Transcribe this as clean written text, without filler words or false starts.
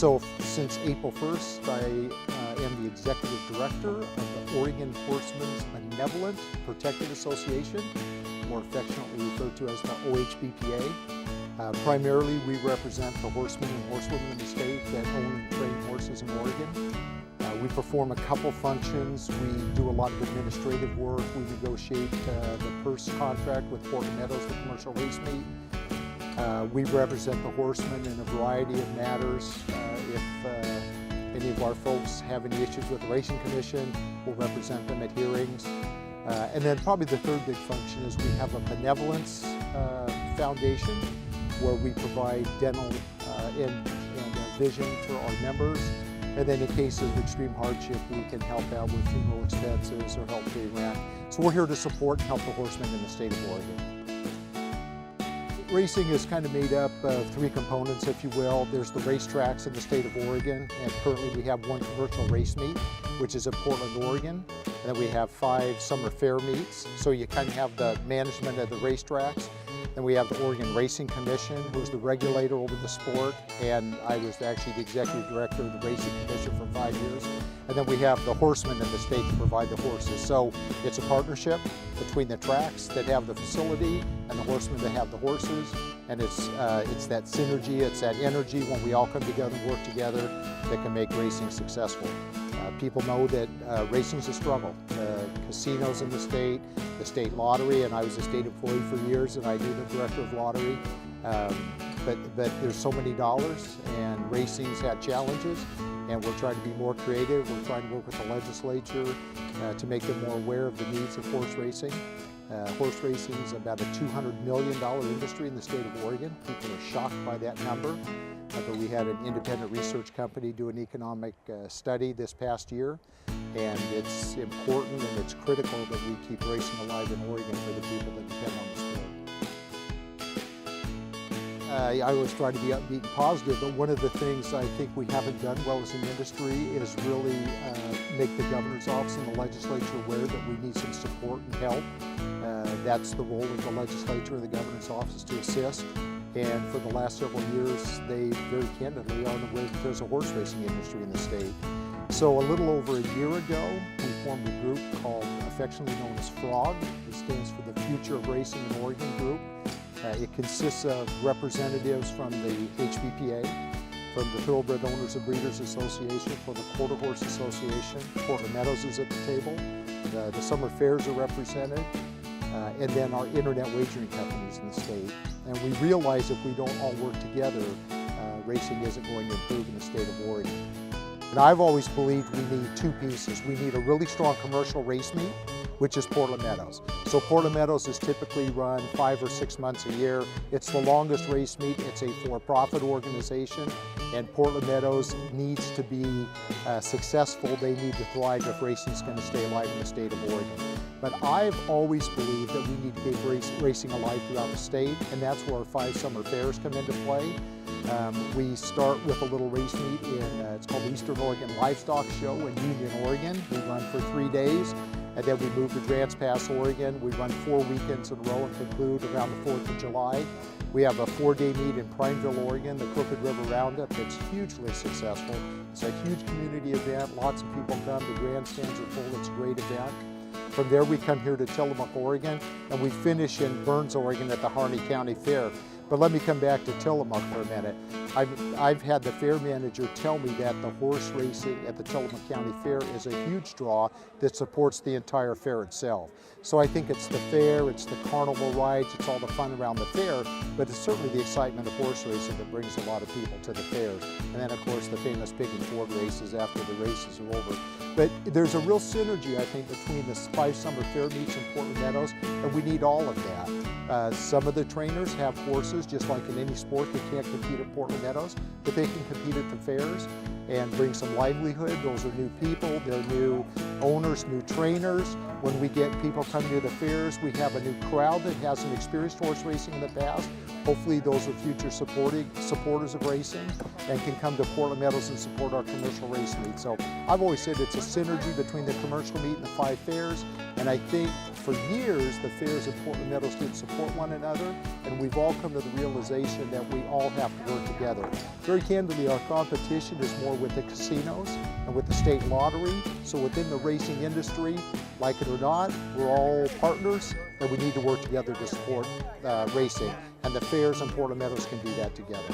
So since April 1st, I am the Executive Director of the Oregon Horsemen's Benevolent Protected Association, more affectionately referred to as the OH.B.P.A. Primarily, we represent the horsemen and horsewomen in the state that own and train horses in Oregon. We perform a couple functions. We do a lot of administrative work. We negotiate the purse contract with Portland Meadows, the commercial race meet. We represent the horsemen in a variety of matters. If any of our folks have any issues with the Racing Commission, we'll represent them at hearings. And then probably the third big function is we have a benevolence foundation where we provide dental and vision for our members. And then in cases of extreme hardship, we can help out with funeral expenses or help pay rent. So we're here to support and help the horsemen in the state of Oregon. Racing is kind of made up of three components, if you will. There's the racetracks in the state of Oregon, and currently we have one commercial race meet, which is in Portland, Oregon. And then we have 5 summer fair meets. So you kind of have the management of the racetracks. Then we have the Oregon Racing Commission, who's the regulator over the sport, and I was actually the executive director of the Racing Commission for 5 years. And then we have the horsemen in the state to provide the horses. So it's a partnership between the tracks that have the facility and the horsemen that have the horses. And it's that synergy, it's that energy when we all come together and work together that can make racing successful. People know that racing is a struggle. Casinos in the state lottery, and I was a state employee for years, and I knew the director of lottery. But there's so many dollars, and racing's had challenges, and we're trying to be more creative. We're trying to work with the legislature to make them more aware of the needs of horse racing. Horse racing is about a $200 million industry in the state of Oregon. People are shocked by that number. But we had an independent research company do an economic study this past year, and it's important and it's critical that we keep racing alive in Oregon for the people that depend on the sport. I always try to be upbeat and positive, but one of the things I think we haven't done well as an industry is really make the governor's office and the legislature aware that we need some support and help. That's the role of the legislature and the governor's office to assist. And for the last several years, they very candidly aren't aware that there's a horse racing industry in the state. So a little over a year ago, we formed a group called, affectionately known as FROG. It stands for the Future of Racing in Oregon group. It consists of representatives from the H.B.P.A, from the Thoroughbred Owners and Breeders Association, from the Quarter Horse Association. Portland Meadows is at the table. The summer fairs are represented. And then our internet wagering companies in the state. And we realize if we don't all work together, racing isn't going to improve in the state of Oregon. And I've always believed we need 2 pieces. We need a really strong commercial race meet, which is Portland Meadows. So Portland Meadows is typically run 5 or 6 months a year. It's the longest race meet. It's a for-profit organization, and Portland Meadows needs to be successful. They need to thrive if racing is going to stay alive in the state of Oregon. But I've always believed that we need to keep racing alive throughout the state, and that's where our 5 summer fairs come into play. We start with a little race meet it's called the Eastern Oregon Livestock Show in Union, Oregon. We run for 3 days, and then we move to Grants Pass, Oregon. We run 4 weekends in a row and conclude around the 4th of July. We have a 4-day meet in Prineville, Oregon, the Crooked River Roundup. That's hugely successful. It's a huge community event. Lots of people come. The grandstands are full. It's a great event. From there, we come here to Tillamook, Oregon, and we finish in Burns, Oregon at the Harney County Fair. But let me come back to Tillamook for a minute. I've had the fair manager tell me that the horse racing at the Tillamook County Fair is a huge draw that supports the entire fair itself. So I think it's the fair, it's the carnival rides, it's all the fun around the fair, but it's certainly the excitement of horse racing that brings a lot of people to the fairs. And then, of course, the famous pig and Ford races after the races are over. But there's a real synergy, I think, between the 5 summer fair meets in Portland Meadows, and we need all of that. Some of the trainers have horses, just like in any sport, they can't compete at Portland Meadows, but they can compete at the fairs. and bring some livelihood. Those are new people, they're new owners, new trainers. When we get people coming to the fairs, we have a new crowd that hasn't experienced horse racing in the past. Hopefully those are future supporters of racing and can come to Portland Meadows and support our commercial race meet. So I've always said it's a synergy between the commercial meet and the 5 fairs, and I think for years the fairs in Portland Meadows didn't support one another, and we've all come to the realization that we all have to work together. Very candidly, our competition is more with the casinos and with the state lottery. So within the racing industry, like it or not, we're all partners, and we need to work together to support racing. And the fairs in Portland Meadows can do that together.